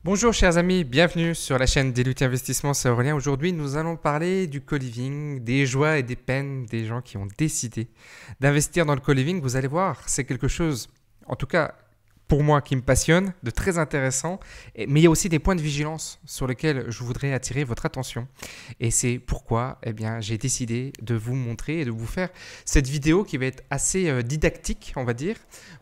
Bonjour chers amis, bienvenue sur la chaîne d'Eluti Investissement, c'est Aurélien. Aujourd'hui, nous allons parler du co-living, des joies et des peines des gens qui ont décidé d'investir dans le co-living. Vous allez voir, c'est quelque chose, en tout cas pour moi, qui me passionne, de très intéressant. Mais il y a aussi des points de vigilance sur lesquels je voudrais attirer votre attention. Et c'est pourquoi j'ai décidé de vous montrer et de vous faire cette vidéo qui va être assez didactique, on va dire,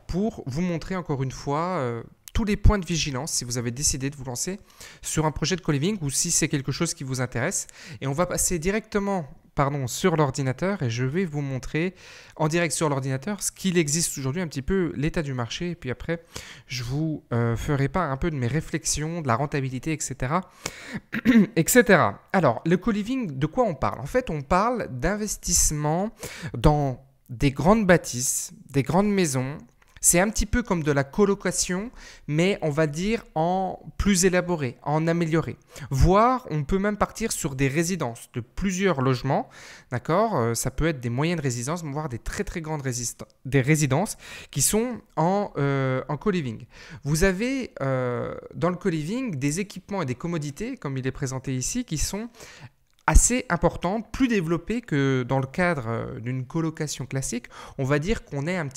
pour vous montrer encore une fois tous les points de vigilance si vous avez décidé de vous lancer sur un projet de co-living ou si c'est quelque chose qui vous intéresse. Et on va passer directement sur l'ordinateur et je vais vous montrer en direct sur l'ordinateur ce qu'il existe aujourd'hui, un petit peu l'état du marché. Et puis après, je vous ferai part un peu de mes réflexions, de la rentabilité, etc. etc. Alors, le co-living, de quoi on parle? En fait, on parle d'investissement dans des grandes bâtisses, des grandes maisons. C'est un petit peu comme de la colocation, mais on va dire en plus élaboré, en amélioré. Voire, on peut même partir sur des résidences de plusieurs logements, d'accord? Ça peut être des moyennes résidences, voire des très très grandes résidences qui sont en co-living. Vous avez dans le co-living des équipements et des commodités, comme il est présenté ici, qui sont assez importantes, plus développées que dans le cadre d'une colocation classique. On va dire qu'on est un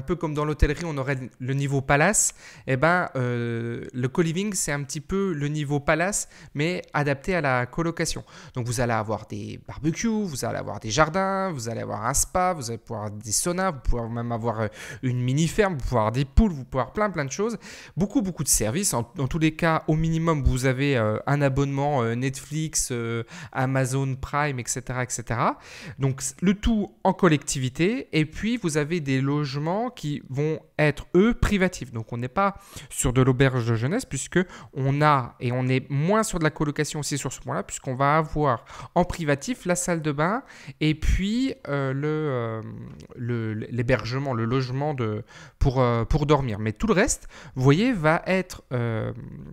peu comme dans l'hôtellerie, on aurait le niveau palace. Le co-living, c'est un petit peu le niveau palace, mais adapté à la colocation. Donc, vous allez avoir des barbecues, vous allez avoir des jardins, vous allez avoir un spa, vous allez pouvoir avoir des saunas, vous pouvez même avoir une mini-ferme, vous pouvez avoir des poules, vous pouvez avoir plein de choses. Beaucoup de services. Dans tous les cas, au minimum, vous avez un abonnement Netflix, Amazon Prime, etc., etc. Donc, le tout en collectivité. Et puis, vous avez des logements qui vont être, eux, privatifs. Donc, on n'est pas sur de l'auberge de jeunesse puisque on est moins sur de la colocation aussi sur ce point-là puisqu'on va avoir en privatif la salle de bain et puis l'hébergement, le logement pour dormir. Mais tout le reste, vous voyez, va être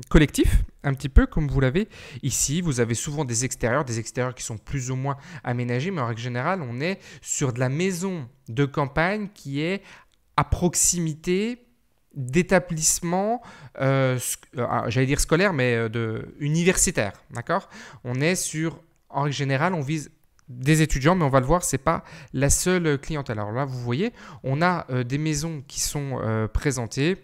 collectif, un petit peu comme vous l'avez ici. Vous avez souvent des extérieurs qui sont plus ou moins aménagés, mais en règle générale, on est sur de la maison de campagne qui est à proximité d'établissements, j'allais dire scolaires, mais universitaires, d'accord? On est sur, en règle générale, on vise des étudiants, mais on va le voir, ce n'est pas la seule clientèle. Alors là, vous voyez, on a des maisons qui sont présentées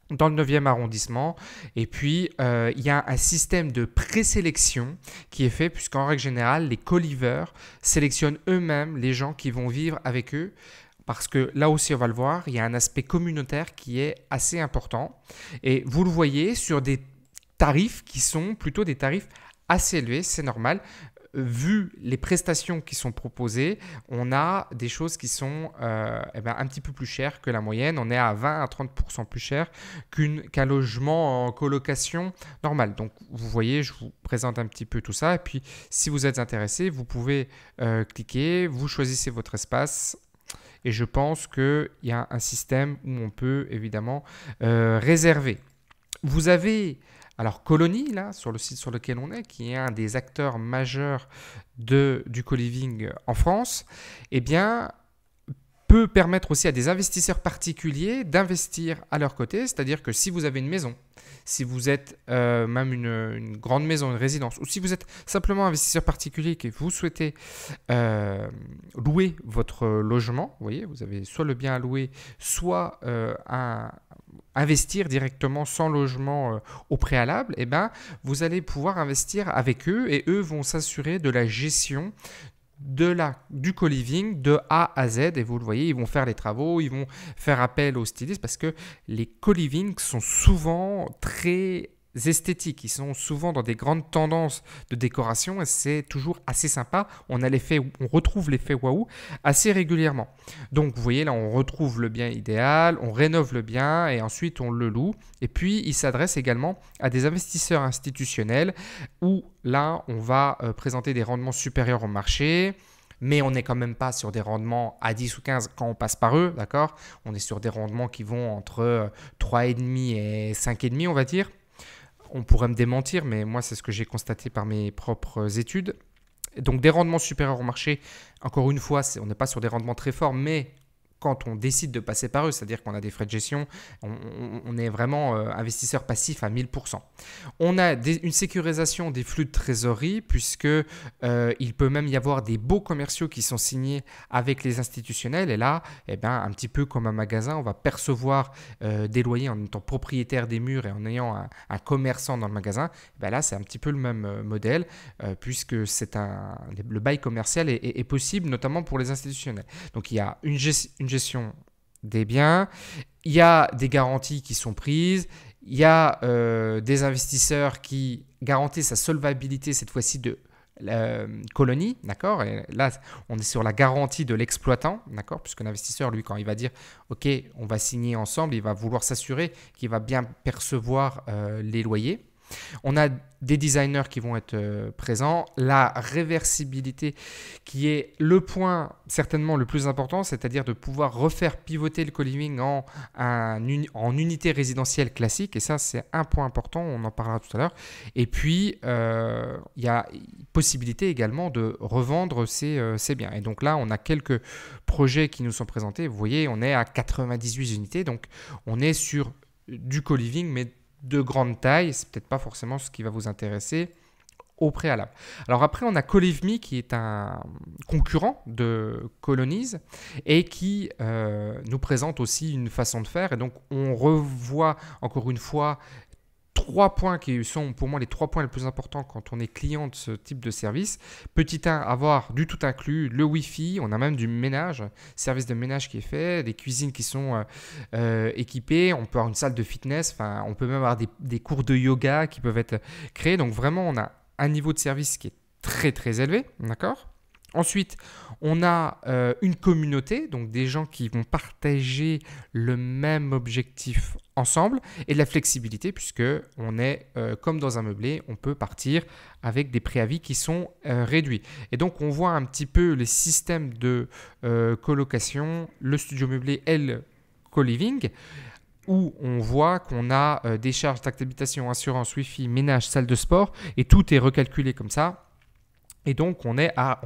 dans le 9e arrondissement. Et puis, il y a un système de présélection qui est fait, puisqu'en règle générale, les co-liveurs sélectionnent eux-mêmes les gens qui vont vivre avec eux. Parce que là aussi, on va le voir, il y a un aspect communautaire qui est assez important. Et vous le voyez sur des tarifs qui sont plutôt des tarifs assez élevés, c'est normal. Vu les prestations qui sont proposées, on a des choses qui sont un petit peu plus chères que la moyenne. On est à 20 à 30% plus cher qu'un logement en colocation normal. Donc, vous voyez, je vous présente un petit peu tout ça. Et puis, si vous êtes intéressé, vous pouvez cliquer, vous choisissez votre espace. Et je pense qu'il y a un système où on peut évidemment réserver. Vous avez alors Colony, là, sur le site sur lequel on est, qui est un des acteurs majeurs du co-living en France, peut permettre aussi à des investisseurs particuliers d'investir à leur côté. C'est-à-dire que si vous avez une maison, si vous êtes même une grande maison, une résidence, ou si vous êtes simplement investisseur particulier et que vous souhaitez louer votre logement, vous voyez, vous avez soit le bien à louer, soit investir directement sans logement au préalable, vous allez pouvoir investir avec eux et eux vont s'assurer de la gestion du co-living de A à Z. Et vous le voyez, ils vont faire les travaux, ils vont faire appel aux stylistes parce que les co-living sont souvent très esthétiques. Ils sont souvent dans des grandes tendances de décoration et c'est toujours assez sympa. On retrouve l'effet waouh assez régulièrement. Donc vous voyez là, on retrouve le bien idéal, on rénove le bien et ensuite on le loue. Et puis il s'adresse également à des investisseurs institutionnels où là on va présenter des rendements supérieurs au marché. Mais on n'est quand même pas sur des rendements à 10 ou 15 quand on passe par eux, d'accord? On est sur des rendements qui vont entre 3,5 et 5,5, on va dire. On pourrait me démentir, mais moi, c'est ce que j'ai constaté par mes propres études. Donc, des rendements supérieurs au marché, encore une fois, on n'est pas sur des rendements très forts, mais quand on décide de passer par eux, c'est-à-dire qu'on a des frais de gestion, on est vraiment investisseur passif à 1000%. On a une sécurisation des flux de trésorerie puisque il peut même y avoir des baux commerciaux qui sont signés avec les institutionnels et là, eh ben, un petit peu comme un magasin, on va percevoir des loyers en étant propriétaire des murs et en ayant un commerçant dans le magasin. Ben là, c'est un petit peu le même modèle puisque le bail commercial est possible notamment pour les institutionnels. Donc il y a une gestion des biens, il y a des garanties qui sont prises, il y a des investisseurs qui garantissent sa solvabilité cette fois-ci de colonie, d'accord. Et là, on est sur la garantie de l'exploitant, d'accord, puisque l'investisseur, lui, quand il va dire OK, on va signer ensemble, il va vouloir s'assurer qu'il va bien percevoir les loyers. On a des designers qui vont être présents, la réversibilité qui est le point certainement le plus important, c'est-à-dire de pouvoir refaire pivoter le co-living en unité résidentielle classique, et ça c'est un point important, on en parlera tout à l'heure. Et puis il y a possibilité également de revendre ces biens. Et donc là on a quelques projets qui nous sont présentés, vous voyez on est à 98 unités, donc on est sur du co-living mais de grande taille, c'est peut-être pas forcément ce qui va vous intéresser au préalable. Alors après, on a CoLiveMe qui est un concurrent de Colonize et qui nous présente aussi une façon de faire. Et donc, on revoit encore une fois 3 points qui sont pour moi les 3 points les plus importants quand on est client de ce type de service. Petit 1, avoir du tout inclus, le Wi-Fi, on a même du ménage, service de ménage qui est fait, des cuisines qui sont équipées, on peut avoir une salle de fitness, on peut même avoir des cours de yoga qui peuvent être créés. Donc vraiment, on a un niveau de service qui est très très élevé, d'accord ? Ensuite, on a une communauté, donc des gens qui vont partager le même objectif ensemble et de la flexibilité puisque on est comme dans un meublé, on peut partir avec des préavis qui sont réduits. Et donc, on voit un petit peu les systèmes de colocation, le studio meublé et le co-living où on voit qu'on a des charges d'acte d'habitation, assurance, wifi, ménage, salle de sport et tout est recalculé comme ça. Et donc, on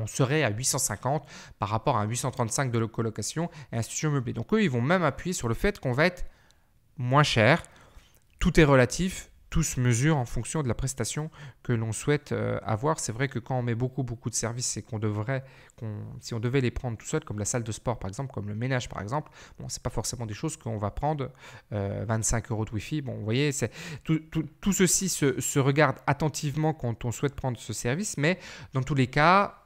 serait à 850 par rapport à 835 de colocation et un studio meublé. Donc, eux, ils vont même appuyer sur le fait qu'on va être moins cher. Tout est relatif. Tout se mesure en fonction de la prestation que l'on souhaite avoir. C'est vrai que quand on met beaucoup de services et si on devait les prendre tout seul, comme la salle de sport par exemple, comme le ménage par exemple, bon, ce n'est pas forcément des choses qu'on va prendre 25 € de Wi-Fi. Bon, vous voyez, tout ceci se regarde attentivement quand on souhaite prendre ce service, mais dans tous les cas,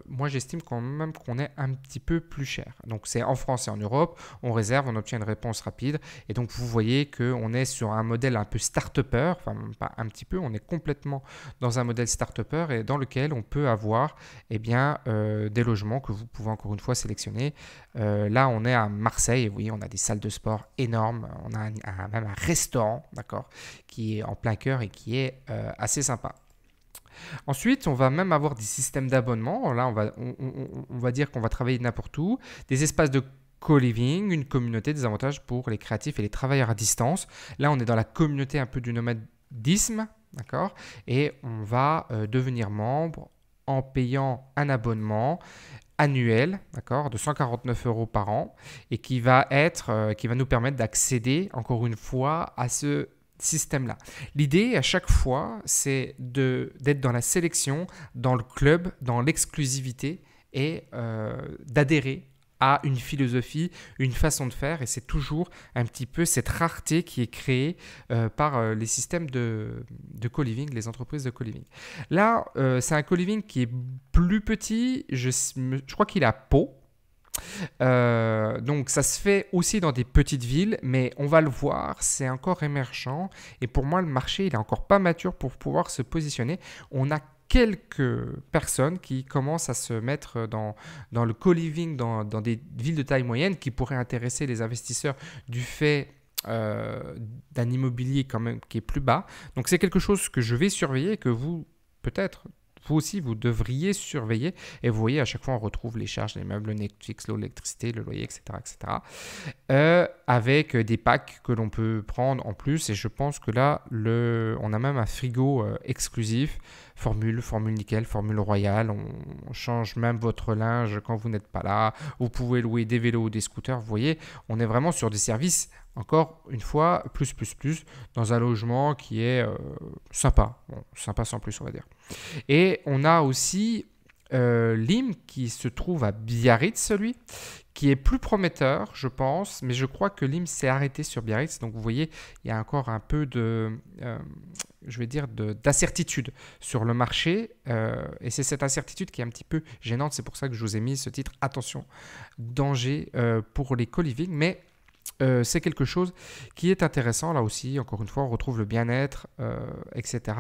moi j'estime quand même qu'on est un petit peu plus cher. Donc c'est en France et en Europe, on réserve, on obtient une réponse rapide et donc vous voyez qu'on est sur un modèle un peu start-upper, enfin pas un petit peu, on est complètement dans un modèle start-upper et dans lequel on peut avoir des logements que vous pouvez encore une fois sélectionner. Là on est à Marseille et vous voyez on a des salles de sport énormes, on a même un restaurant, d'accord, qui est en plein cœur et qui est assez sympa. Ensuite, on va même avoir des systèmes d'abonnement. Là, on va dire qu'on va travailler n'importe où. Des espaces de co-living, une communauté, des avantages pour les créatifs et les travailleurs à distance. Là, on est dans la communauté un peu du nomadisme, d'accord ? Et on va devenir membre en payant un abonnement annuel, d'accord, de 149 € par an et qui va nous permettre d'accéder, encore une fois, à ce système-là. L'idée à chaque fois, c'est d'être dans la sélection, dans le club, dans l'exclusivité et d'adhérer à une philosophie, une façon de faire et c'est toujours un petit peu cette rareté qui est créée par les systèmes de co-living, les entreprises de co-living. Là, c'est un co-living qui est plus petit, je crois qu'il est à Pau. Donc ça se fait aussi dans des petites villes, mais on va le voir, c'est encore émergent et pour moi le marché il est encore pas mature pour pouvoir se positionner. On a quelques personnes qui commencent à se mettre dans le co-living dans des villes de taille moyenne qui pourraient intéresser les investisseurs du fait d'un immobilier quand même qui est plus bas. Donc c'est quelque chose que je vais surveiller et que vous peut-être vous aussi, vous devriez surveiller. Et vous voyez, à chaque fois, on retrouve les charges, les meubles, le Netflix, l'eau, l'électricité, le loyer, etc. etc. Avec des packs que l'on peut prendre en plus. Et je pense que là, on a même un frigo exclusif. Formule nickel, formule royale. On change même votre linge quand vous n'êtes pas là. Vous pouvez louer des vélos ou des scooters. Vous voyez, on est vraiment sur des services, encore une fois, plus, dans un logement qui est sympa. Bon, sympa sans plus, on va dire. Et on a aussi Lim qui se trouve à Biarritz, lui, qui est plus prometteur, je pense, mais je crois que Lim s'est arrêté sur Biarritz. Donc vous voyez, il y a encore un peu je vais dire, d'incertitude sur le marché. Et c'est cette incertitude qui est un petit peu gênante. C'est pour ça que je vous ai mis ce titre, attention, danger pour les co-living. Mais c'est quelque chose qui est intéressant. Là aussi, encore une fois, on retrouve le bien-être, etc.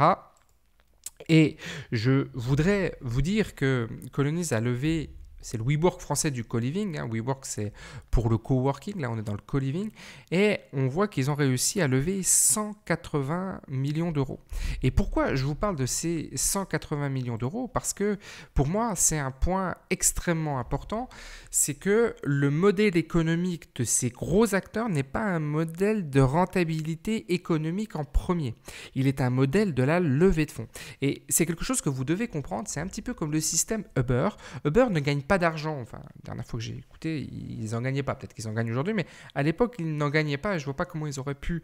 Et je voudrais vous dire que Colonize a levé, c'est le WeWork français du co-living. WeWork, c'est pour le coworking. Là, on est dans le co-living. Et on voit qu'ils ont réussi à lever 180 millions d'euros. Et pourquoi je vous parle de ces 180 millions d'euros? Parce que pour moi, c'est un point extrêmement important. C'est que le modèle économique de ces gros acteurs n'est pas un modèle de rentabilité économique en premier. Il est un modèle de la levée de fonds. Et c'est quelque chose que vous devez comprendre. C'est un petit peu comme le système Uber. Uber ne gagne pas d'argent. Enfin, la dernière fois que j'ai écouté, ils n'en gagnaient pas. Peut-être qu'ils en gagnent aujourd'hui, mais à l'époque, ils n'en gagnaient pas et je ne vois pas comment ils auraient pu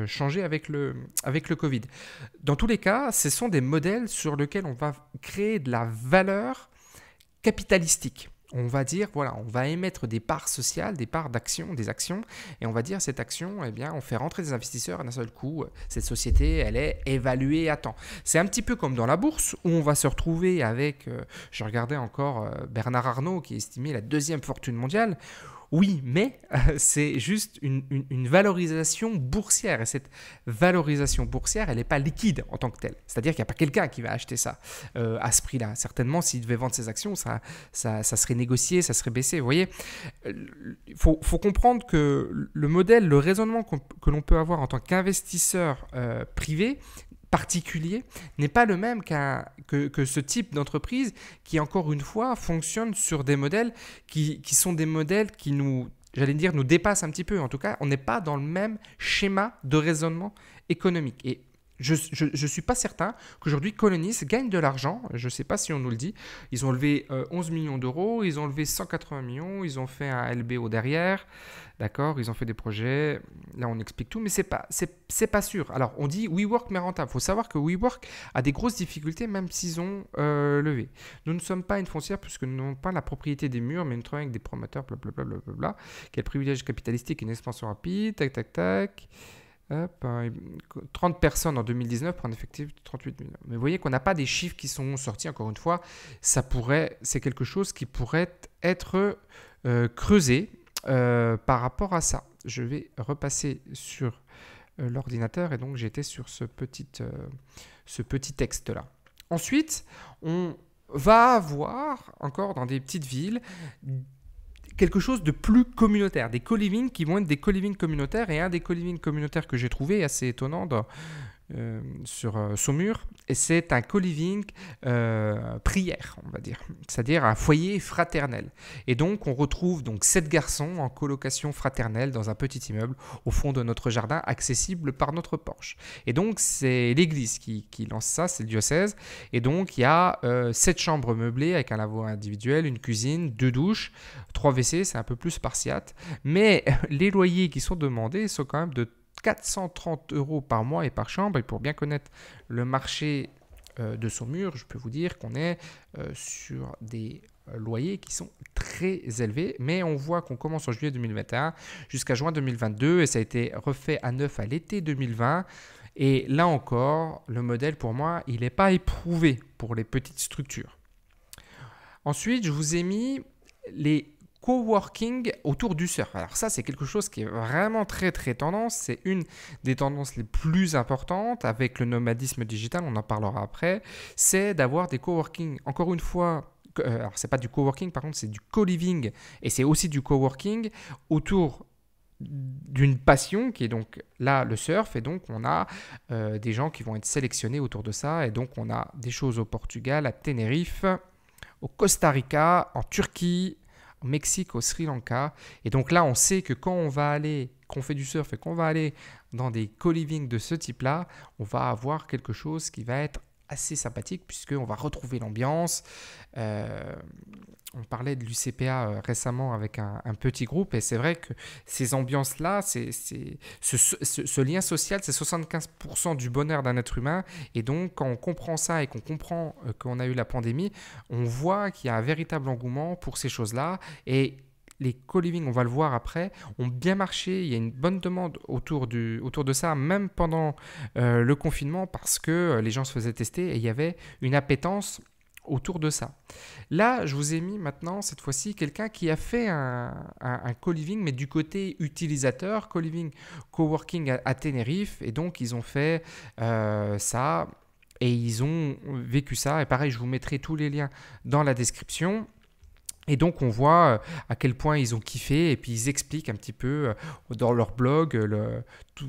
changer avec le Covid. Dans tous les cas, ce sont des modèles sur lesquels on va créer de la valeur capitalistique. On va dire, voilà, on va émettre des parts sociales, des parts d'actions, des actions, et on va dire cette action, eh bien, on fait rentrer des investisseurs et d'un seul coup, cette société, elle est évaluée à temps. C'est un petit peu comme dans la bourse où on va se retrouver avec, je regardais encore Bernard Arnault qui estimait la deuxième fortune mondiale. Oui, mais c'est juste une valorisation boursière. Et cette valorisation boursière, elle n'est pas liquide en tant que telle. C'est-à-dire qu'il n'y a pas quelqu'un qui va acheter ça à ce prix-là. Certainement, s'il devait vendre ses actions, ça serait négocié, ça serait baissé. Vous voyez, il faut comprendre que le modèle, le raisonnement que l'on peut avoir en tant qu'investisseur privé, particulier, n'est pas le même que ce type d'entreprise qui, encore une fois, fonctionne sur des modèles qui sont des modèles qui nous dépassent un petit peu. En tout cas, on n'est pas dans le même schéma de raisonnement économique. Et je ne suis pas certain qu'aujourd'hui, Colonize gagne de l'argent. Je ne sais pas si on nous le dit. Ils ont levé 11 millions d'euros, ils ont levé 180 millions, ils ont fait un LBO derrière. D'accord, ils ont fait des projets. Là, on explique tout, mais c'est pas sûr. Alors, on dit WeWork mais rentable. Il faut savoir que WeWork a des grosses difficultés, même s'ils ont levé. Nous ne sommes pas une foncière puisque nous n'avons pas la propriété des murs, mais nous travaillons avec des promoteurs, blablabla. Quel privilège capitalistique et une expansion rapide. Tac, tac, tac. Hop, 30 personnes en 2019 pour un effectif de 38 millions. Mais vous voyez qu'on n'a pas des chiffres qui sont sortis, encore une fois. C'est quelque chose qui pourrait être creusé par rapport à ça. Je vais repasser sur l'ordinateur et donc j'étais sur ce petit texte-là. Ensuite, on va avoir encore dans des petites villes quelque chose de plus communautaire, des co-living qui vont être des co-living communautaires. Et un des co-living communautaires que j'ai trouvé assez étonnant sur Saumur, et c'est un co-living prière, on va dire, c'est-à-dire un foyer fraternel. Et donc on retrouve donc 7 garçons en colocation fraternelle dans un petit immeuble au fond de notre jardin, accessible par notre porche. Et donc c'est l'église qui lance ça, c'est le diocèse. Et donc il y a 7 chambres meublées avec un lavabo individuel, une cuisine, 2 douches, 3 WC, c'est un peu plus spartiate. Mais les loyers qui sont demandés sont quand même de 430 € par mois et par chambre. Et pour bien connaître le marché de Saumur, je peux vous dire qu'on est sur des loyers qui sont très élevés. Mais on voit qu'on commence en juillet 2021 jusqu'à juin 2022 et ça a été refait à neuf à l'été 2020. Et là encore, le modèle pour moi, il n'est pas éprouvé pour les petites structures. Ensuite, je vous ai mis les coworking autour du surf. Alors ça, c'est quelque chose qui est vraiment très très tendance. C'est une des tendances les plus importantes avec le nomadisme digital, on en parlera après. C'est d'avoir des coworking, encore une fois, alors c'est pas du coworking, par contre c'est du co-living et c'est aussi du coworking autour d'une passion qui est donc là le surf. Et donc on a des gens qui vont être sélectionnés autour de ça. Et donc on a des choses au Portugal, à Tenerife, au Costa Rica, en Turquie, au Mexique, au Sri Lanka. Et donc là, on sait que quand qu'on fait du surf et qu'on va aller dans des co-living de ce type-là, on va avoir quelque chose qui va être assez sympathique puisqu'on va retrouver l'ambiance. On parlait de l'UCPA récemment avec un petit groupe et c'est vrai que ces ambiances-là, ce lien social, c'est 75% du bonheur d'un être humain. Et donc, quand on comprend ça et qu'on comprend qu'on a eu la pandémie, on voit qu'il y a un véritable engouement pour ces choses-là. Et les co-living, on va le voir après, ont bien marché. Il y a une bonne demande autour de ça, même pendant le confinement, parce que les gens se faisaient tester et il y avait une appétence autour de ça. Là, je vous ai mis maintenant, cette fois-ci, quelqu'un qui a fait un co-living, mais du côté utilisateur, co-living, coworking à Tenerife. Et donc, ils ont fait ça et ils ont vécu ça. Et pareil, je vous mettrai tous les liens dans la description. Et donc, on voit à quel point ils ont kiffé et puis ils expliquent un petit peu dans leur blog tout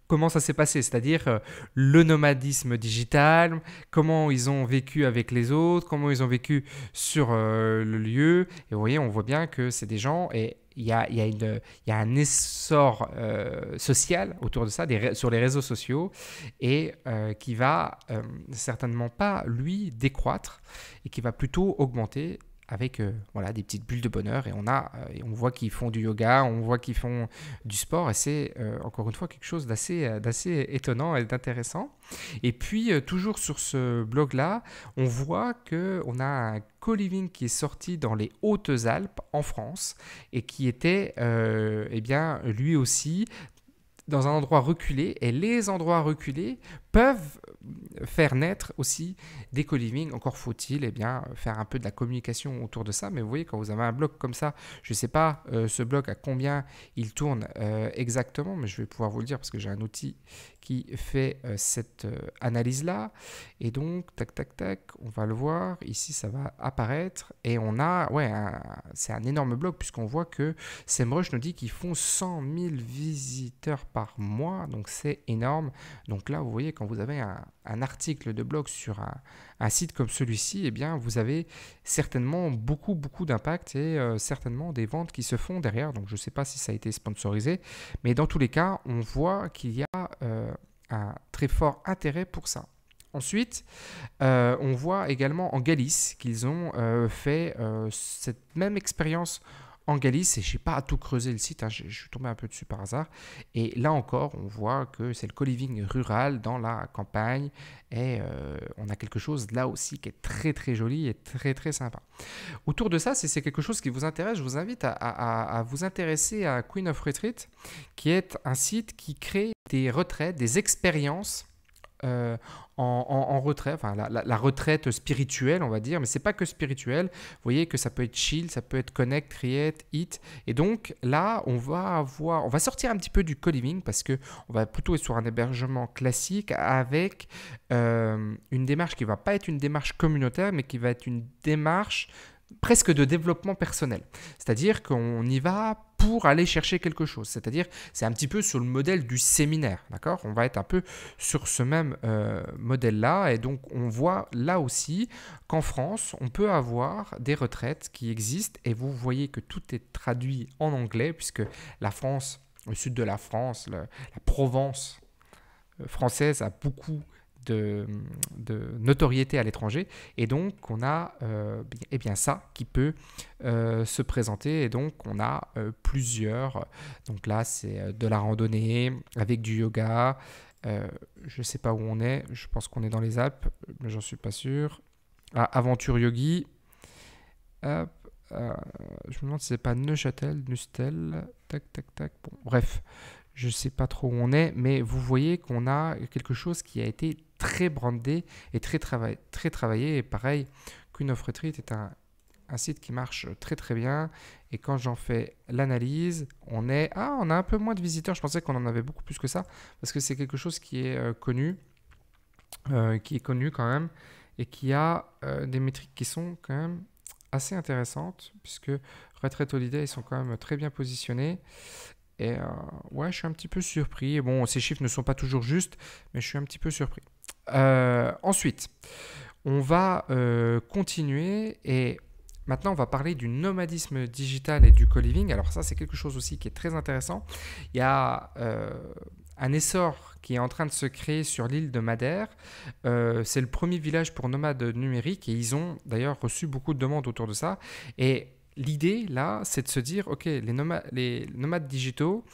comment ça s'est passé, c'est-à-dire le nomadisme digital, comment ils ont vécu avec les autres, comment ils ont vécu sur le lieu. Et vous voyez, on voit bien que c'est des gens et il y a un essor social autour de ça, sur les réseaux sociaux, et qui va certainement pas, lui, décroître, et qui va plutôt augmenter avec voilà, des petites bulles de bonheur. Et on voit qu'ils font du yoga, on voit qu'ils font du sport, et c'est encore une fois quelque chose d'assez étonnant et d'intéressant. Et puis, toujours sur ce blog-là, on voit qu'on a un co-living qui est sorti dans les Hautes-Alpes en France et qui était eh bien, lui aussi dans un endroit reculé, et les endroits reculés peuvent faire naître aussi des co-living. Encore faut-il eh bien, faire un peu de la communication autour de ça. Mais vous voyez, quand vous avez un blog comme ça, je ne sais pas ce blog à combien il tourne exactement, mais je vais pouvoir vous le dire parce que j'ai un outil qui fait cette analyse-là. Et donc, tac, tac, tac, on va le voir. Ici, ça va apparaître. Et on a, c'est un énorme blog puisqu'on voit que SEMrush nous dit qu'ils font 100 000 visiteurs par mois. Donc, c'est énorme. Donc là, vous voyez, quand vous avez un article de blog sur un site comme celui-ci, eh bien, vous avez certainement beaucoup d'impact et certainement des ventes qui se font derrière. Donc, je ne sais pas si ça a été sponsorisé, mais dans tous les cas, on voit qu'il y a un très fort intérêt pour ça. Ensuite, on voit également en Galice qu'ils ont fait cette même expérience en Galice, et je n'ai pas tout creusé le site, je suis tombé un peu dessus par hasard. Et là encore, on voit que c'est le co-living rural dans la campagne, et on a quelque chose là aussi qui est très joli et très sympa. Autour de ça, si c'est quelque chose qui vous intéresse, je vous invite à vous intéresser à Queen of Retreat, qui est un site qui crée des retraites, des expériences en retrait, enfin la retraite spirituelle, on va dire, mais c'est pas que spirituel. Vous voyez que ça peut être chill, ça peut être connect, create, eat. Et donc là, on va sortir un petit peu du co-living parce que on va plutôt être sur un hébergement classique avec une démarche qui va pas être une démarche communautaire, mais qui va être une démarche presque de développement personnel. C'est-à-dire qu'on y va pour aller chercher quelque chose. C'est-à-dire, c'est un petit peu sur le modèle du séminaire, d'accord ? On va être un peu sur ce même modèle-là. Et donc, on voit là aussi qu'en France, on peut avoir des retraites qui existent. Et vous voyez que tout est traduit en anglais, puisque la France, le sud de la France, la Provence française a beaucoup de notoriété à l'étranger, et donc on a eh bien ça qui peut se présenter, et donc on a plusieurs, donc là c'est de la randonnée avec du yoga, je sais pas où on est, je pense qu'on est dans les Alpes, mais j'en suis pas sûr. Aventure Yogi, hop, je me demande si c'est pas Neuchâtel, Nustel, tac, bon, bref, je ne sais pas trop où on est, mais vous voyez qu'on a quelque chose qui a été très brandé et très travaillé. Et pareil, Queen of Retreat est un site qui marche très bien. Et quand j'en fais l'analyse, on a un peu moins de visiteurs. Je pensais qu'on en avait beaucoup plus que ça, parce que c'est quelque chose qui est connu quand même, et qui a des métriques qui sont quand même assez intéressantes, puisque Retreat Holiday, ils sont quand même très bien positionnés. Et ouais, je suis un petit peu surpris. Bon, ces chiffres ne sont pas toujours justes, mais je suis un petit peu surpris. Ensuite, on va continuer, et maintenant on va parler du nomadisme digital et du co-living. Alors ça, c'est quelque chose aussi qui est très intéressant. Il y a un essor qui est en train de se créer sur l'île de Madère. C'est le premier village pour nomades numériques et ils ont d'ailleurs reçu beaucoup de demandes autour de ça. Et l'idée, là, c'est de se dire, OK, les nomades digitaux,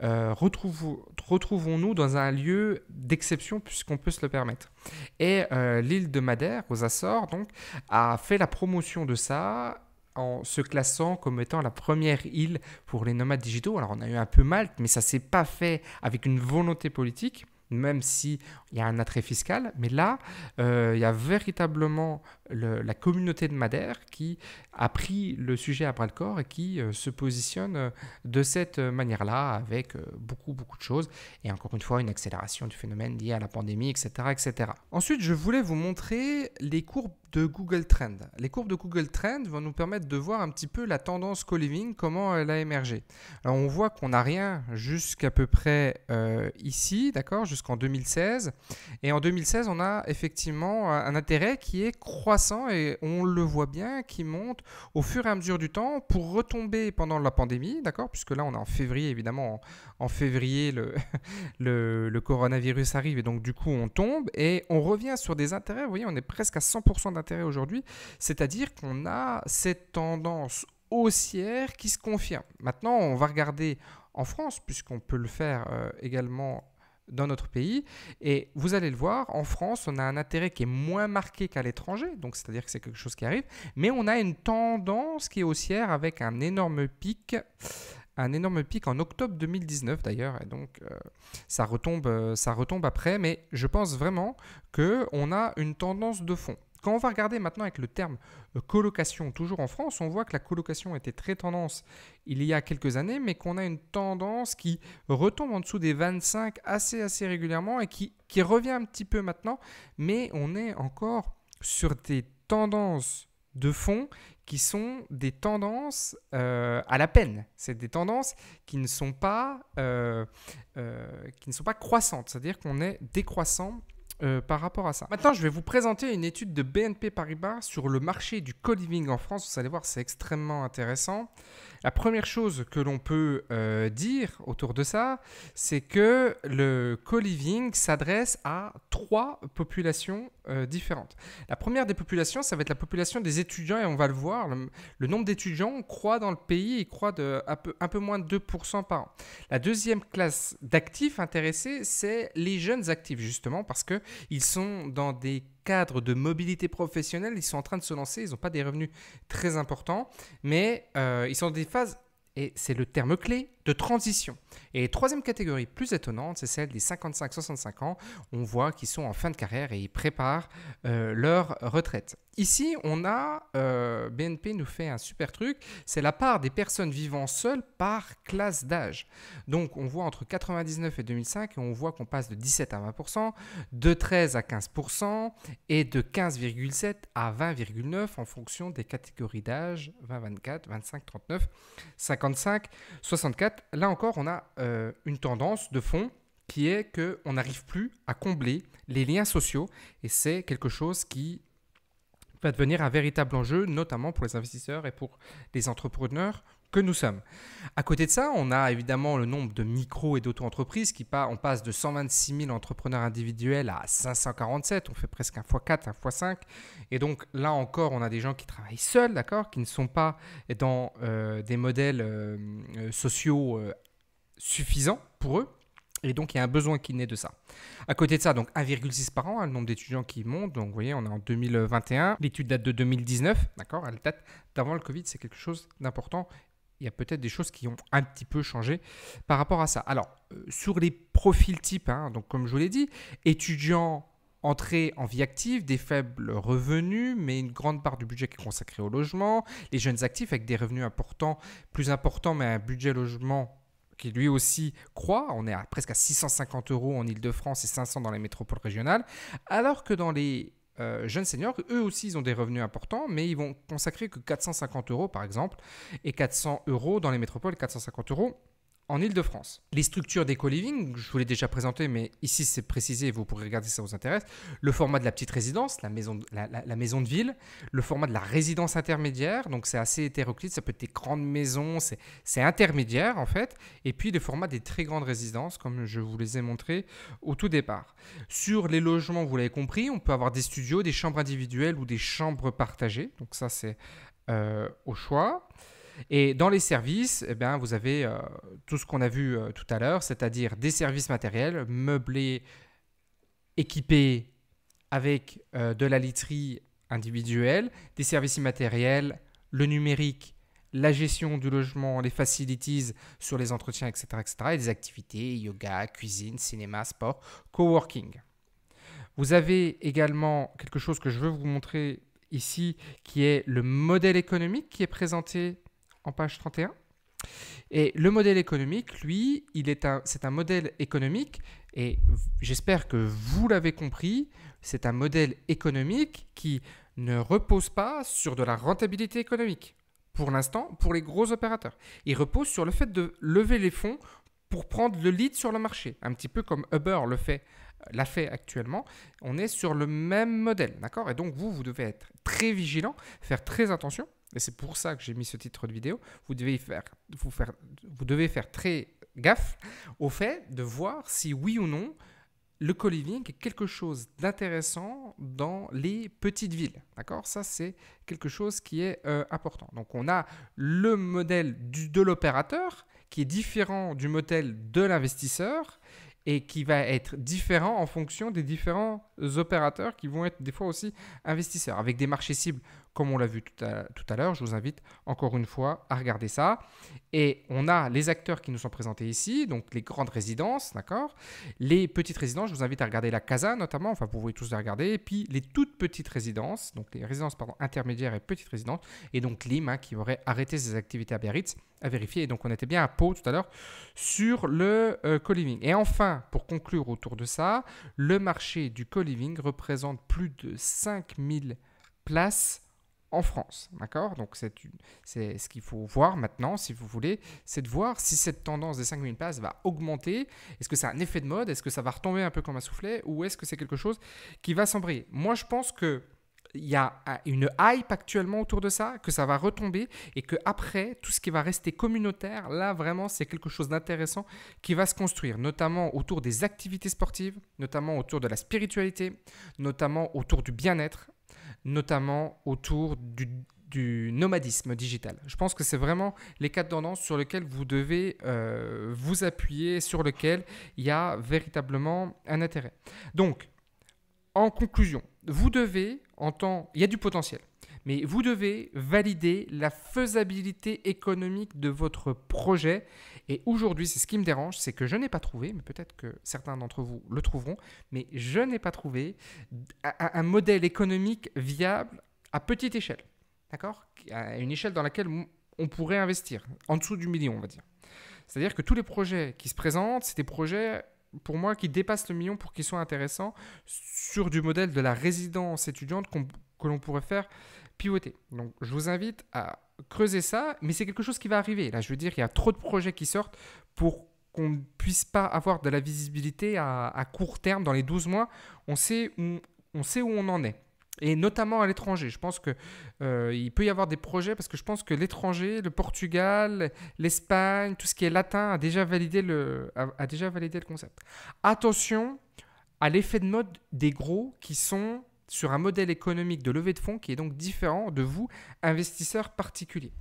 retrouvons-nous dans un lieu d'exception puisqu'on peut se le permettre. Et l'île de Madère, aux Açores, donc, a fait la promotion de ça en se classant comme étant la première île pour les nomades digitaux. Alors, on a eu un peu Malte, mais ça ne s'est pas fait avec une volonté politique, même s'il y a un attrait fiscal. Mais là, il y a véritablement la communauté de Madère qui a pris le sujet à bras-le-corps et qui se positionne de cette manière-là avec beaucoup de choses. Et encore une fois, une accélération du phénomène lié à la pandémie, etc., etc. Ensuite, je voulais vous montrer les courbes de Google Trends. Les courbes de Google Trends vont nous permettre de voir un petit peu la tendance co-living, comment elle a émergé. Alors, on voit qu'on n'a rien jusqu'à peu près ici, d'accord, jusqu'en 2016. Et en 2016, on a effectivement un intérêt qui est croissant et on le voit bien, qui monte au fur et à mesure du temps pour retomber pendant la pandémie, d'accord, puisque là, on est en février, évidemment, en février, le coronavirus arrive et donc du coup, on tombe et on revient sur des intérêts. Vous voyez, on est presque à 100% d'intérêt aujourd'hui, c'est-à-dire qu'on a cette tendance haussière qui se confirme. Maintenant, on va regarder en France, puisqu'on peut le faire également dans notre pays. Et vous allez le voir, en France, on a un intérêt qui est moins marqué qu'à l'étranger, donc c'est-à-dire que c'est quelque chose qui arrive, mais on a une tendance qui est haussière avec un énorme pic en octobre 2019 d'ailleurs, et donc ça retombe après, mais je pense vraiment qu'on a une tendance de fond. Quand on va regarder maintenant avec le terme colocation, toujours en France, on voit que la colocation était très tendance il y a quelques années, mais qu'on a une tendance qui retombe en dessous des 25 assez régulièrement et qui revient un petit peu maintenant, mais on est encore sur des tendances de fond qui sont des tendances à la peine. C'est des tendances qui ne sont pas croissantes, c'est-à-dire qu'on est décroissant par rapport à ça. Maintenant, je vais vous présenter une étude de BNP Paribas sur le marché du co-living en France. Vous allez voir, c'est extrêmement intéressant. La première chose que l'on peut dire autour de ça, c'est que le co-living s'adresse à 3 populations différentes. La première des populations, ça va être la population des étudiants et on va le voir, le nombre d'étudiants croît dans le pays et croît de un peu moins de 2% par an. La deuxième classe d'actifs intéressés, c'est les jeunes actifs justement parce qu'ils sont dans des cadres de mobilité professionnelle, ils sont en train de se lancer, ils n'ont pas des revenus très importants, mais ils sont dans des phases, et c'est le terme clé, de transition. Et troisième catégorie plus étonnante, c'est celle des 55-65 ans. On voit qu'ils sont en fin de carrière et ils préparent leur retraite. Ici, on a, BNP nous fait un super truc, c'est la part des personnes vivant seules par classe d'âge. Donc, on voit entre 99 et 2005, et on voit qu'on passe de 17 à 20%, de 13 à 15% et de 15,7 à 20,9 en fonction des catégories d'âge 20, 24, 25, 39, 55, 64. Là encore, on a une tendance de fond qui est qu'on n'arrive plus à combler les liens sociaux et c'est quelque chose qui va devenir un véritable enjeu, notamment pour les investisseurs et pour les entrepreneurs que nous sommes. À côté de ça, on a évidemment le nombre de micro et d'auto-entreprises on passe de 126 000 entrepreneurs individuels à 547, on fait presque un x4, un x5. Et donc là encore, on a des gens qui travaillent seuls, d'accord, qui ne sont pas dans des modèles sociaux suffisants pour eux. Et donc, il y a un besoin qui naît de ça. À côté de ça, donc 1,6 par an, le nombre d'étudiants qui monte. Donc, vous voyez, on est en 2021. L'étude date de 2019, d'accord. Elle date d'avant le Covid, c'est quelque chose d'important. Il y a peut-être des choses qui ont un petit peu changé par rapport à ça. Alors, sur les profils types, donc comme je vous l'ai dit, étudiants entrés en vie active, des faibles revenus, mais une grande part du budget qui est consacré au logement. Les jeunes actifs avec des revenus plus importants, mais un budget logement qui lui aussi croît. On est presque à 650 € en Ile-de-France et 500 dans les métropoles régionales, alors que dans les jeunes seniors, eux aussi, ils ont des revenus importants, mais ils vont consacrer que 450 € par exemple, et 400 € dans les métropoles, 450 € en Île-de-France. Les structures des co-living, je vous l'ai déjà présenté, mais ici c'est précisé, vous pourrez regarder si ça vous intéresse. Le format de la petite résidence, la maison de ville, le format de la résidence intermédiaire, donc c'est assez hétéroclite, ça peut être des grandes maisons, c'est intermédiaire en fait, et puis le format des très grandes résidences, comme je vous les ai montrés au tout départ. Sur les logements, vous l'avez compris, on peut avoir des studios, des chambres individuelles ou des chambres partagées, donc ça c'est au choix. Et dans les services, eh bien, vous avez tout ce qu'on a vu tout à l'heure, c'est-à-dire des services matériels, meublés, équipés avec de la literie individuelle, des services immatériels, le numérique, la gestion du logement, les facilities sur les entretiens, etc., etc., et des activités, yoga, cuisine, cinéma, sport, coworking. Vous avez également quelque chose que je veux vous montrer ici, qui est le modèle économique qui est présenté en page 31. Et le modèle économique, lui, c'est un modèle économique, et j'espère que vous l'avez compris, c'est un modèle économique qui ne repose pas sur de la rentabilité économique, pour l'instant, pour les gros opérateurs. Il repose sur le fait de lever les fonds pour prendre le lead sur le marché, un petit peu comme Uber l'a fait actuellement. On est sur le même modèle, d'accord? Et donc vous devez être très vigilant, faire très attention. Et c'est pour ça que j'ai mis ce titre de vidéo. Vous devez faire très gaffe au fait de voir si oui ou non le co-living est quelque chose d'intéressant dans les petites villes. D'accord? Ça, c'est quelque chose qui est important. Donc, on a le modèle de l'opérateur qui est différent du modèle de l'investisseur et qui va être différent en fonction des différents opérateurs qui vont être des fois aussi investisseurs, avec des marchés cibles comme on l'a vu tout à l'heure. Je vous invite encore une fois à regarder ça. Et on a les acteurs qui nous sont présentés ici, donc les grandes résidences, d'accord. Les petites résidences, je vous invite à regarder la Casa notamment, enfin vous pouvez tous les regarder. Et puis les toutes petites résidences, donc les résidences intermédiaires et petites résidences, et donc Lim qui aurait arrêté ses activités à Biarritz, à vérifier. Et donc on était bien à Pau tout à l'heure sur le co-living. Et enfin, pour conclure autour de ça, le marché du co-living représente plus de 5000 places en France, d'accord? Donc c'est ce qu'il faut voir maintenant, si vous voulez, c'est de voir si cette tendance des 5000 places va augmenter. Est-ce que c'est un effet de mode? Est-ce que ça va retomber un peu comme un soufflet? Ou est-ce que c'est quelque chose qui va s'embrayer? Moi, je pense que il y a une hype actuellement autour de ça, que ça va retomber et que après tout ce qui va rester communautaire, là vraiment c'est quelque chose d'intéressant qui va se construire, notamment autour des activités sportives, notamment autour de la spiritualité, notamment autour du bien-être, notamment autour du nomadisme digital. Je pense que c'est vraiment les quatre tendances sur lesquelles vous devez vous appuyer, sur lesquelles il y a véritablement un intérêt. Donc, en conclusion, il y a du potentiel, mais vous devez valider la faisabilité économique de votre projet. Et aujourd'hui, c'est ce qui me dérange, c'est que je n'ai pas trouvé, mais peut-être que certains d'entre vous le trouveront, mais je n'ai pas trouvé un modèle économique viable à petite échelle, d'accord? À une échelle dans laquelle on pourrait investir, en dessous du million, on va dire. C'est-à-dire que tous les projets qui se présentent, c'est des projets pour moi qui dépassent le million pour qu'ils soient intéressants sur du modèle de la résidence étudiante que l'on pourrait faire pivoter. Donc je vous invite à creuser ça, mais c'est quelque chose qui va arriver. Là, je veux dire, il y a trop de projets qui sortent pour qu'on ne puisse pas avoir de la visibilité à court terme. Dans les 12 mois, on sait où on en est. Et notamment à l'étranger. Je pense qu'il peut y avoir des projets parce que je pense que l'étranger, le Portugal, l'Espagne, tout ce qui est latin a déjà validé le concept. Attention à l'effet de mode des gros qui sont sur un modèle économique de levée de fonds qui est donc différent de vous, investisseurs particuliers.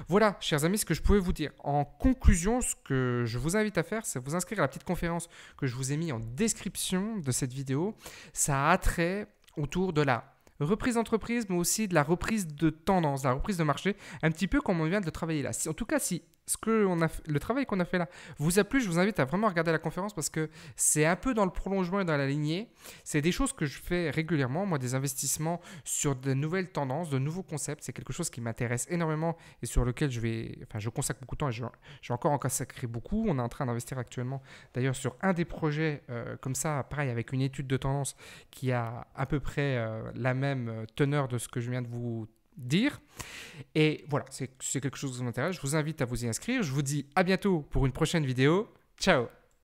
Voilà, chers amis, ce que je pouvais vous dire. En conclusion, ce que je vous invite à faire, c'est vous inscrire à la petite conférence que je vous ai mis en description de cette vidéo. Ça a trait autour de la reprise d'entreprise, mais aussi de la reprise de tendance, la reprise de marché, un petit peu comme on vient de le travailler là. En tout cas, si le travail qu'on a fait là vous a plu, je vous invite à vraiment regarder la conférence parce que c'est un peu dans le prolongement et dans la lignée. C'est des choses que je fais régulièrement, moi, des investissements sur de nouvelles tendances, de nouveaux concepts. C'est quelque chose qui m'intéresse énormément et sur lequel je consacre beaucoup de temps et je vais encore en consacrer beaucoup. On est en train d'investir actuellement d'ailleurs sur un des projets comme ça, pareil, avec une étude de tendance qui a à peu près la même teneur de ce que je viens de vous dire. Et voilà, c'est quelque chose qui vous intéresse. Je vous invite à vous y inscrire. Je vous dis à bientôt pour une prochaine vidéo. Ciao!